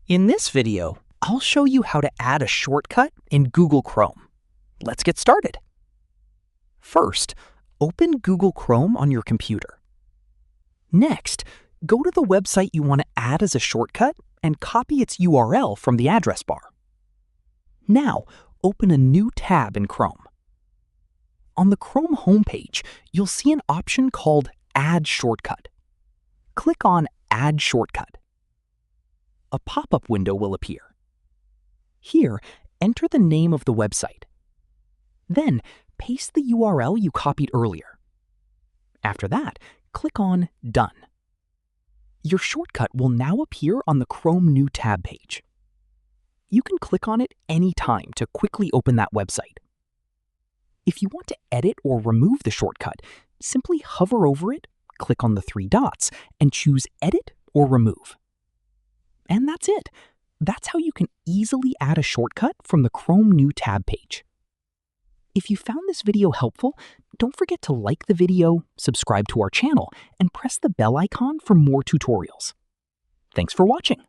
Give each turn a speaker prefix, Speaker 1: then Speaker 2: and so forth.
Speaker 1: In this video, I'll show you how to add a shortcut in Google Chrome. Let's get started. First, open Google Chrome on your computer. Next, go to the website you want to add as a shortcut and copy its URL from the address bar. Now, open a new tab in Chrome. On the Chrome homepage, you'll see an option called Add Shortcut. Click on Add Shortcut. A pop-up window will appear. Here, enter the name of the website. Then, paste the URL you copied earlier. After that, click on Done. Your shortcut will now appear on the Chrome New Tab page. You can click on it anytime to quickly open that website. If you want to edit or remove the shortcut, simply hover over it, click on the three dots, and choose Edit or Remove. And that's it. That's how you can easily add a shortcut from the Chrome New Tab page. If you found this video helpful, don't forget to like the video, subscribe to our channel, and press the bell icon for more tutorials. Thanks for watching.